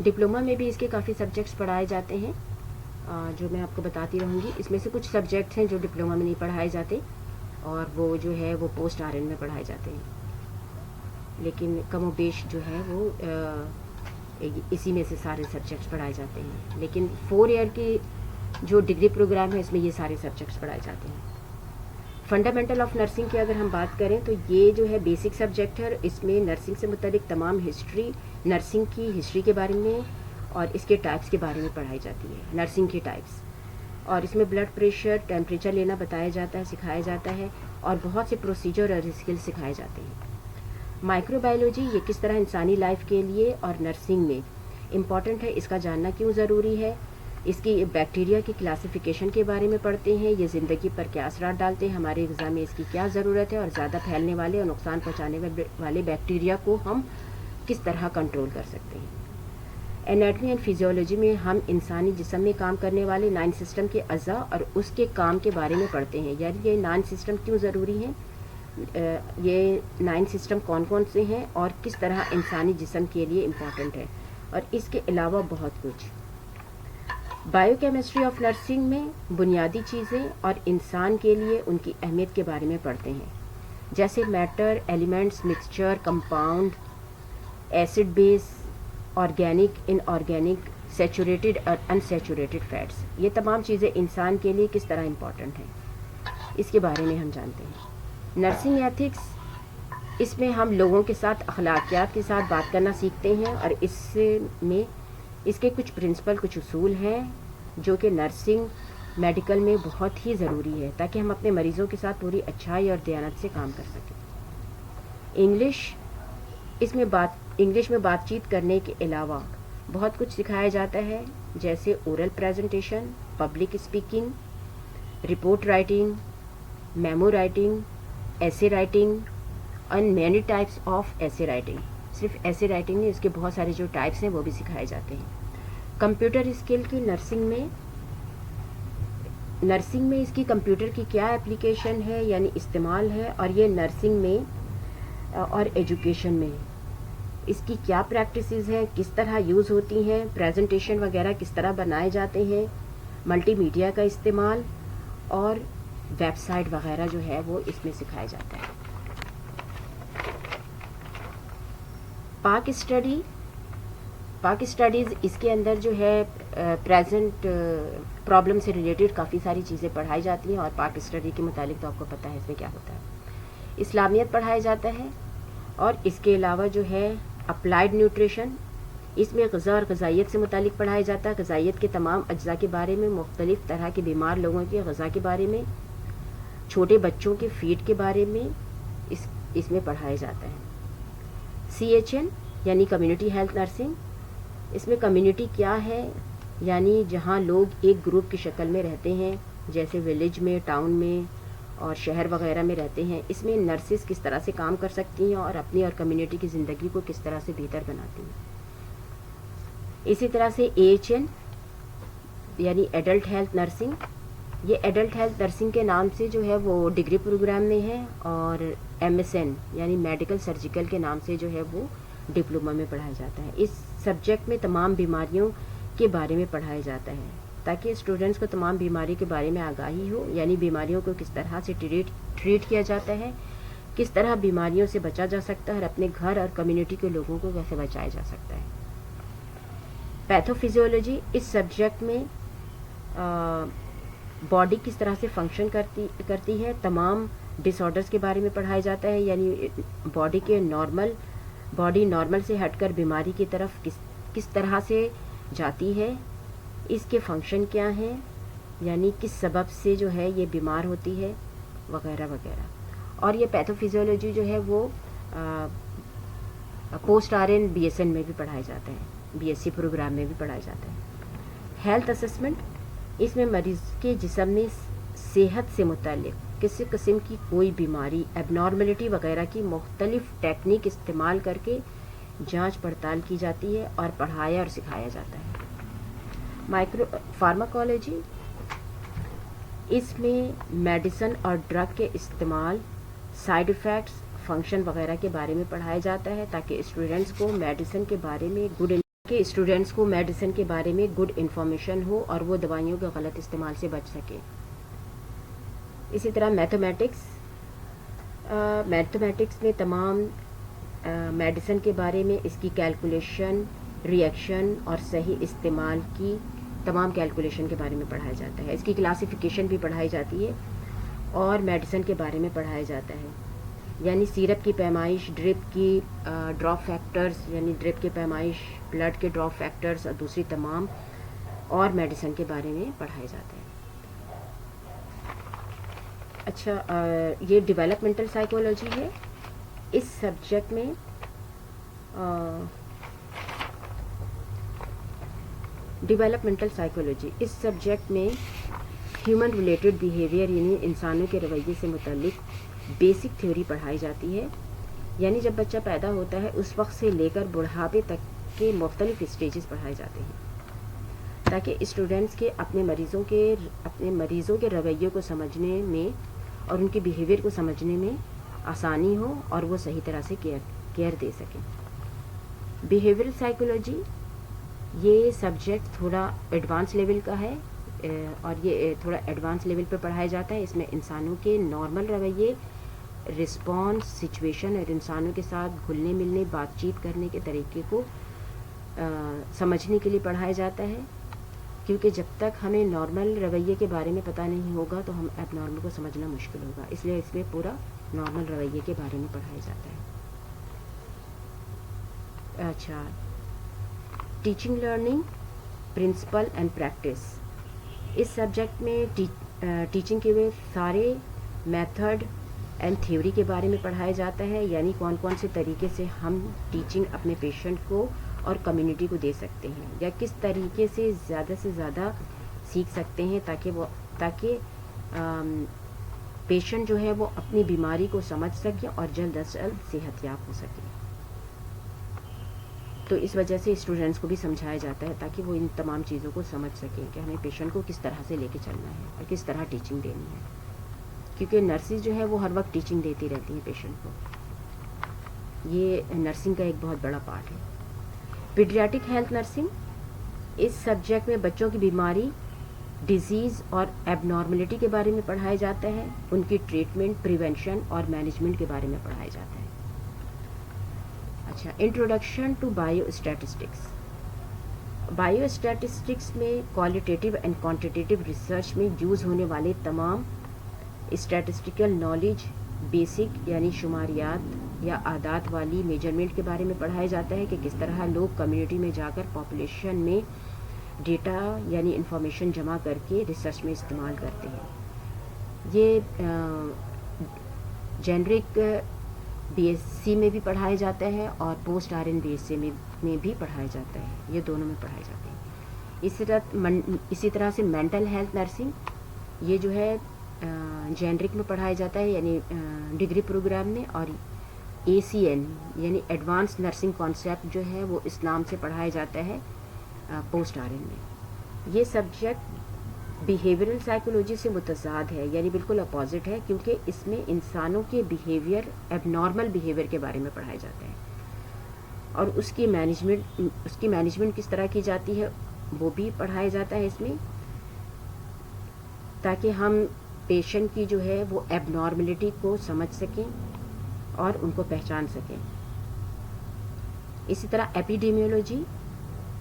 Diploma میں بھی اس کے کافی سبجیکٹس پڑھائے جاتے ہیں جو میں آپ کو بتاتی رہوں گی. اس میں سے کچھ سبجیکٹس ہیں جو ڈپلوما میں نہیں پڑھائے جاتے اور وہ جو ہے وہ پوسٹ RN میں پڑھائے جاتے ہیں, لیکن کم و بیش جو ہے وہ اسی میں سے سارے سبجیکٹس پڑھائے جاتے ہیں. لیکن 4 ایئر کی جو ڈگری پروگرام ہے اس میں یہ سارے سبجیکٹس پڑھائے جاتے ہیں. فنڈامنٹل آف نرسنگ کی اگر ہم بات کریں تو یہ جو ہے بیسک سبجیکٹ ہے. اس میں نرسنگ سے متعلق تمام ہسٹری, نرسنگ کی ہسٹری کے بارے میں اور اس کے ٹائپس کے بارے میں پڑھائی جاتی ہے, نرسنگ کے ٹائپس. اور اس میں بلڈ پریشر, ٹیمپریچر لینا بتایا جاتا ہے, سکھایا جاتا ہے, اور بہت سے پروسیجر اور اسکل سکھائے جاتے ہیں. مائکرو بایولوجی یہ کس طرح انسانی لائف کے لیے اور نرسنگ میں امپورٹنٹ ہے, اس کا جاننا کیوں ضروری ہے. اس کی بیکٹیریا کی کلاسیفیکیشن کے بارے میں پڑھتے ہیں. یہ زندگی پر کیا اثرات ڈالتے ہیں, ہمارے غذا میں اس کی کیا ضرورت ہے, اور زیادہ پھیلنے والے اور نقصان پہنچانے والے بیکٹیریا کو ہم کس طرح کنٹرول کر سکتے ہیں. انیٹمی اینڈ فزیولوجی میں ہم انسانی جسم میں کام کرنے والے 9 سسٹم کے اعضاء اور اس کے کام کے بارے میں پڑھتے ہیں. یعنی یہ 9 سسٹم کیوں ضروری ہیں, یہ 9 سسٹم کون کون سے ہیں اور کس طرح انسانی جسم کے لیے امپورٹنٹ ہے, اور اس کے علاوہ بہت کچھ. بائیو کیمسٹری آف نرسنگ میں بنیادی چیزیں اور انسان کے لیے ان کی اہمیت کے بارے میں پڑھتے ہیں, جیسے matter, elements, mixture, compound, acid base, organic, inorganic, saturated اور ان سیچوریٹڈ فیٹس. یہ تمام چیزیں انسان کے لیے کس طرح امپورٹنٹ ہیں اس کے بارے میں ہم جانتے ہیں. نرسنگ ایتھکس, اس میں ہم لوگوں کے ساتھ اخلاقیات کے ساتھ بات کرنا سیکھتے ہیں, اور اس کے کچھ پرنسپل, کچھ اصول ہیں جو کہ نرسنگ میڈیکل میں بہت ہی ضروری ہے تاکہ ہم اپنے مریضوں کے ساتھ پوری اچھائی اور دیانت سے کام کر سکیں. انگلش میں بات چیت کرنے کے علاوہ بہت کچھ سکھایا جاتا ہے, جیسے oral presentation, public speaking, report writing, memo writing, essay writing, and many types of essay writing. صرف ایسے رائٹنگ نہیں, اس کے بہت سارے جو ٹائپس ہیں وہ بھی سکھائے جاتے ہیں. کمپیوٹر اسکل کی نرسنگ میں اس کی کمپیوٹر کی کیا اپلیکیشن ہے یعنی استعمال ہے, اور یہ نرسنگ میں اور ایجوکیشن میں اس کی کیا پریکٹسز ہیں, کس طرح یوز ہوتی ہیں, پریزنٹیشن وغیرہ کس طرح بنائے جاتے ہیں, ملٹی میڈیا کا استعمال اور ویب سائٹ وغیرہ جو ہے وہ اس میں سکھایا جاتا ہے. پاک اسٹڈیز, اس کے اندر جو ہے پریزنٹ پرابلم سے ریلیٹڈ کافی ساری چیزیں پڑھائی جاتی ہیں, اور پاک اسٹڈی کے متعلق تو آپ کو پتہ ہے اس میں کیا ہوتا ہے. اسلامیت پڑھایا جاتا ہے, اور اس کے علاوہ جو ہے اپلائیڈ نیوٹریشن, اس میں غذا اور غذائیت سے متعلق پڑھایا جاتا ہے. غذائیت کے تمام اجزاء کے بارے میں, مختلف طرح کے بیمار لوگوں کے غذا کے بارے میں, چھوٹے بچوں کے فیڈ کے بارے میں اس میں پڑھایا جاتا ہے. CHN یعنی کمیونٹی ہیلتھ نرسنگ, اس میں کمیونٹی کیا ہے یعنی جہاں لوگ ایک گروپ کی شکل میں رہتے ہیں, جیسے ولیج میں, ٹاؤن میں اور شہر وغیرہ میں رہتے ہیں. اس میں نرسز کس طرح سے کام کر سکتی ہیں اور اپنی اور کمیونٹی کی زندگی کو کس طرح سے بہتر بناتی ہیں. اسی طرح سے AHN یعنی ایڈلٹ ہیلتھ نرسنگ, یہ ایڈلٹ ہیلتھ نرسنگ کے نام سے جو ہے وہ ڈگری پروگرام میں ہے, اور MSN یعنی میڈیکل سرجیکل کے نام سے جو ہے وہ ڈپلوما میں پڑھایا جاتا ہے. اس سبجیکٹ میں تمام بیماریوں کے بارے میں پڑھایا جاتا ہے تاکہ اسٹوڈنٹس کو تمام بیماری کے بارے میں آگاہی ہو, یعنی بیماریوں کو کس طرح سے ٹریٹ کیا جاتا ہے, کس طرح بیماریوں سے بچا جا سکتا ہے, اور اپنے گھر اور کمیونٹی کے لوگوں کو کیسے بچایا جا سکتا ہے. پیتھو فزیولوجی, اس سبجیکٹ میں باڈی کس طرح سے فنکشن کرتی ہے, تمام ڈس آرڈرز کے بارے میں پڑھایا جاتا ہے, یعنی باڈی نارمل سے ہٹ کر بیماری کی طرف کس طرح سے جاتی ہے, اس کے فنکشن کیا ہیں, یعنی کس سبب سے جو ہے یہ بیمار ہوتی ہے وغیرہ وغیرہ. اور یہ پیتھو فزیولوجی جو ہے وہ پوسٹ RN BSN میں بھی پڑھایا جاتا ہے, BSc پروگرام میں بھی پڑھایا جاتا ہے. ہیلتھ اسسمنٹ, اس میں مریض کے جسم میں صحت سے متعلق کسی قسم کی کوئی بیماری, ایب نارملٹی وغیرہ کی مختلف ٹیکنیک استعمال کر کے جانچ پڑتال کی جاتی ہے اور پڑھایا اور سکھایا جاتا ہے. فارماکالوجی, اس میں میڈیسن اور ڈرگ کے استعمال, سائیڈ ایفیکٹس, فنکشن وغیرہ کے بارے میں پڑھایا جاتا ہے تاکہ اسٹوڈنٹس کو میڈیسن کے بارے میں گڈ کہ اسٹوڈینٹس کو میڈیسن کے بارے میں گڈ انفارمیشن ہو اور وہ دوائیوں کے غلط استعمال سے بچ سکیں. اسی طرح میتھمیٹکس میں تمام میڈیسن کے بارے میں اس کی کیلکولیشن، ری ایکشن اور صحیح استعمال کی تمام کیلکولیشن کے بارے میں پڑھایا جاتا ہے. اس کی کلاسیفیکیشن بھی پڑھائی جاتی ہے اور میڈیسن کے بارے میں پڑھایا جاتا ہے. یعنی سیرپ کی پیمائش، ڈرپ کی ڈراپ فیکٹرز، یعنی ڈرپ کی پیمائش، بلڈ کے ڈراپ فیکٹرز اور دوسری تمام اور میڈیسن کے بارے میں پڑھایا جاتا ہے. اچھا، یہ ڈیولپمنٹل سائیکولوجی ہے. اس سبجیکٹ میں ڈیولپمنٹل سائیکولوجی اس سبجیکٹ میں ہیومن ریلیٹڈ بیہیویئر یعنی انسانوں کے رویے سے متعلق بیسک تھیوری پڑھائی جاتی ہے. یعنی جب بچہ پیدا ہوتا ہے اس وقت سے لے کر بڑھاپے تک کے مختلف اسٹیجز پڑھائے جاتے ہیں تاکہ اسٹوڈینٹس کے اپنے مریضوں کے رویوں کو سمجھنے میں اور ان کے بیہیویئر کو سمجھنے میں آسانی ہو اور وہ صحیح طرح سے کیئر دے سکیں. بیہیویئرل سائیکولوجی یہ سبجیکٹ تھوڑا ایڈوانس لیول کا ہے اور یہ تھوڑا ایڈوانس لیول پہ پڑھایا جاتا ہے. اس میں انسانوں کے نارمل رویے، رسپانس، سچویشن اور انسانوں کے ساتھ گھلنے ملنے، بات چیت کرنے کے طریقے کو سمجھنے کے لیے پڑھایا جاتا ہے. کیونکہ جب تک ہمیں نارمل رویے کے بارے میں پتہ نہیں ہوگا تو ہم ایب نارمل کو سمجھنا مشکل ہوگا. اس لیے اس میں پورا نارمل رویے کے بارے میں پڑھایا جاتا ہے. اچھا، teaching learning principle and practice. اس سبجیکٹ میں ٹیچنگ کے ہوئے سارے میتھڈ اینڈ تھیوری کے بارے میں پڑھایا جاتا ہے. یعنی کون کون سے طریقے سے ہم ٹیچنگ اپنے پیشنٹ کو اور کمیونٹی کو دے سکتے ہیں یا کس طریقے سے زیادہ سیکھ سکتے ہیں تاکہ پیشنٹ جو ہے وہ اپنی بیماری کو سمجھ سکے اور جلد از جلد صحت یاب ہو سکے. تو اس وجہ سے اسٹوڈینٹس کو بھی سمجھایا جاتا ہے تاکہ وہ ان تمام چیزوں کو سمجھ سکیں کہ ہمیں پیشنٹ کو کس طرح سے لے کے چلنا ہے اور کس طرح ٹیچنگ دینی ہے. کیونکہ نرسز جو ہے وہ ہر وقت ٹیچنگ دیتی رہتی ہیں پیشنٹ کو. یہ نرسنگ کا ایک بہت بڑا پارٹ ہے. Paediatric health nursing. اس سبجیکٹ میں بچوں کی بیماری، ڈیزیز اور ایب نارملٹی کے بارے میں پڑھایا جاتا ہے. ان کی ٹریٹمنٹ، پریونشن اور مینجمنٹ کے بارے میں پڑھایا جاتا ہے. اچھا، introduction to biostatistics. Biostatistics میں کوالیٹیٹیو اینڈ کوانٹیٹیو ریسرچ میں یوز ہونے والے تمام اسٹیٹسٹیکل نالج، بیسک یعنی شماریات یا اعداد والی میجرمنٹ کے بارے میں پڑھایا جاتا ہے کہ کس طرح لوگ کمیونٹی میں جا کر پاپولیشن میں ڈیٹا یعنی انفارمیشن جمع کر کے ریسرچ میں استعمال کرتے ہیں. یہ جنرک بی ایس سی میں بھی پڑھایا جاتا ہے اور post R N B S C میں بھی پڑھایا جاتا ہے. یہ دونوں میں پڑھائے جاتے ہیں. اسی طرح سے مینٹل ہیلتھ نرسنگ، یہ جو ہے جنرک میں پڑھایا جاتا ہے یعنی ڈگری پروگرام میں، اور اے سی این یعنی ایڈوانس نرسنگ کانسیپٹ جو ہے وہ اس نام سے پڑھایا جاتا ہے پوسٹ آر این میں. یہ سبجیکٹ بیہیویئرل سائیکولوجی سے متضاد ہے یعنی بالکل اپوزٹ ہے کیونکہ اس میں انسانوں کے بیہیویئر، ایب نارمل بیہیویئر کے بارے میں پڑھایا جاتا ہے اور اس کی مینجمنٹ کس طرح کی جاتی ہے وہ بھی پڑھایا جاتا ہے اس میں، تاکہ ہم پیشنٹ کی جو ہے وہ ایب نارملٹی کو سمجھ سکیں اور ان کو پہچان سکیں. اسی طرح ایپیڈیمیولوجی.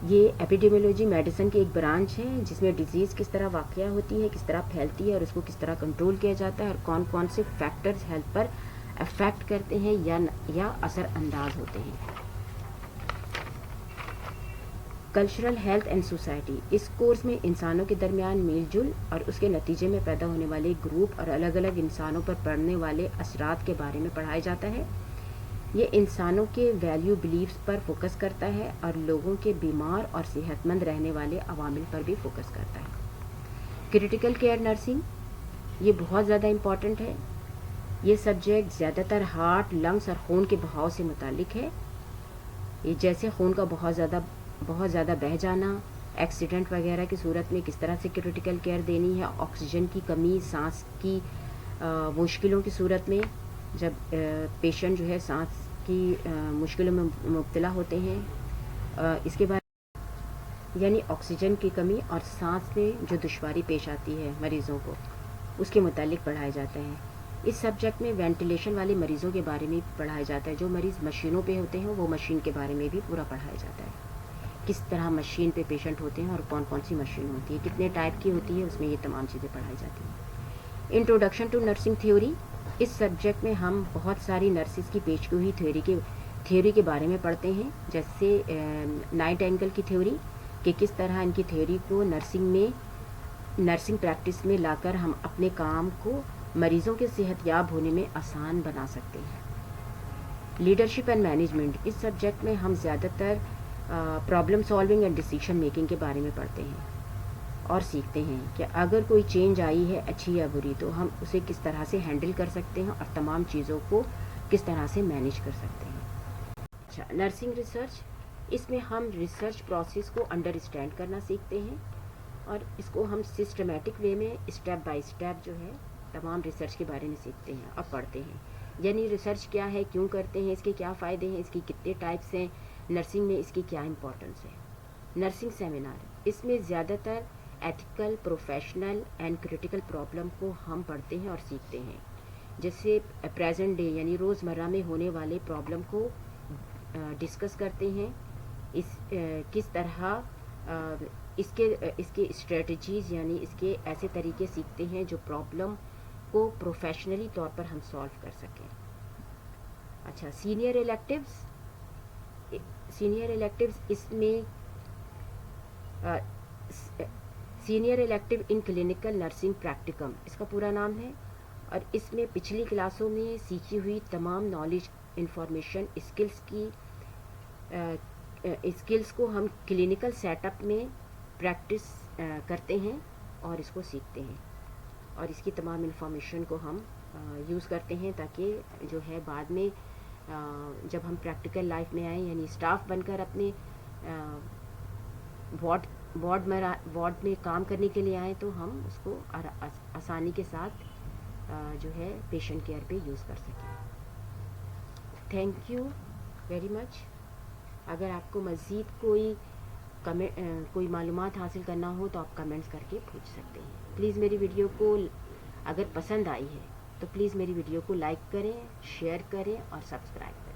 یہ ایپیڈیمیولوجی میڈیسن کی ایک برانچ ہے جس میں ڈیزیز کس طرح واقع ہوتی ہے، کس طرح پھیلتی ہے اور اس کو کس طرح کنٹرول کیا جاتا ہے اور کون کون سے فیکٹرز ہیلتھ پر افیکٹ کرتے ہیں یا اثر انداز ہوتے ہیں. Cultural health and society. اس کورس میں انسانوں کے درمیان میل جول اور اس کے نتیجے میں پیدا ہونے والے گروپ اور الگ الگ انسانوں پر پڑنے والے اثرات کے بارے میں پڑھایا جاتا ہے. یہ انسانوں کے ویلیو بلیفز پر فوکس کرتا ہے اور لوگوں کے بیمار اور صحت مند رہنے والے عوامل پر بھی فوکس کرتا ہے. Critical care nursing. یہ بہت زیادہ امپورٹنٹ ہے. یہ سبجیکٹ زیادہ تر ہارٹ، لنگس اور خون کے بہاؤ سے متعلق ہے. یہ جیسے خون کا بہت زیادہ بہہ جانا، ایکسیڈنٹ وغیرہ کی صورت میں کس طرح سے کریٹیکل کیئر دینی ہے، آکسیجن کی کمی، سانس کی مشکلوں کی صورت میں جب پیشنٹ جو ہے سانس کی مشکلوں میں مبتلا ہوتے ہیں، اس کے بارے یعنی آکسیجن کی کمی اور سانس میں جو دشواری پیش آتی ہے مریضوں کو، اس کے متعلق پڑھایا جاتا ہے. اس سبجیکٹ میں وینٹیلیشن والے مریضوں کے بارے میں پڑھایا جاتا ہے. جو مریض مشینوں پہ ہوتے ہیں وہ مشین کے بارے میں بھی پورا پڑھایا جاتا ہے. کس طرح مشین پہ پیشنٹ ہوتے ہیں اور کون کون سی مشین ہوتی ہے، کتنے ٹائپ کی ہوتی ہے، اس میں یہ تمام چیزیں پڑھائی جاتی ہیں. Introduction to nursing theory. اس سبجیکٹ میں ہم بہت ساری نرسز کی پیش کی ہوئی تھیوری کے بارے میں پڑھتے ہیں، جیسے نائٹ اینگل کی تھیوری، کہ کس طرح ان کی تھیوری کو نرسنگ پریکٹس میں لا کر ہم اپنے کام کو مریضوں کے صحت یاب ہونے میں آسان بنا سکتے ہیں. Leadership and management. اس سبجیکٹ میں ہم زیادہ تر problem solving and decision making کے بارے میں پڑھتے ہیں اور سیکھتے ہیں کہ اگر کوئی چینج آئی ہے اچھی یا بری تو ہم اسے کس طرح سے ہینڈل کر سکتے ہیں اور تمام چیزوں کو کس طرح سے مینیج کر سکتے ہیں. اچھا، نرسنگ ریسرچ. اس میں ہم ریسرچ پروسیس کو انڈرسٹینڈ کرنا سیکھتے ہیں اور اس کو ہم سسٹمیٹک وے میں اسٹیپ بائی اسٹیپ جو ہے تمام ریسرچ کے بارے میں سیکھتے ہیں اور پڑھتے ہیں. یعنی ریسرچ کیا ہے، کیوں کرتے ہیں، اس کے کیا فائدے ہیں، اس کی کتنے ٹائپس ہیں، نرسنگ میں اس کی کیا امپورٹنس ہے. Nursing seminar. اس میں زیادہ تر ethical, professional and critical problem کو ہم پڑھتے ہیں اور سیکھتے ہیں، جیسے پریزنٹ ڈے یعنی روزمرہ میں ہونے والے پرابلم کو ڈسکس کرتے ہیں. کس طرح اس کے اسٹریٹجیز یعنی اس کے ایسے طریقے سیکھتے ہیں جو پرابلم کو پروفیشنلی طور پر ہم سالو کر سکیں. اچھا، سینئر الیکٹیوز. اس میں senior elective in clinical nursing practicum اس کا پورا نام ہے، اور اس میں پچھلی کلاسوں میں سیکھی ہوئی تمام نالج، انفارمیشن، اسکلس کو ہم کلینکل سیٹ اپ میں پریکٹس کرتے ہیں اور اس کو سیکھتے ہیں، اور اس کی تمام انفارمیشن کو ہم یوز کرتے ہیں تاکہ جو ہے بعد میں جب ہم پریکٹیکل لائف میں آئیں، یعنی اسٹاف بن کر اپنے وارڈ میں کام کرنے کے لیے آئیں تو ہم اس کو آسانی کے ساتھ جو ہے پیشنٹ کیئر پہ یوز کر سکیں. Thank you very much. اگر آپ کو مزید کوئی معلومات حاصل کرنا ہو تو آپ کمنٹس کر کے پوچھ سکتے ہیں. پلیز میری ویڈیو کو اگر پسند آئی ہے تو پلیز میری ویڈیو کو لائک کریں، شیئر کریں اور سبسکرائب کریں.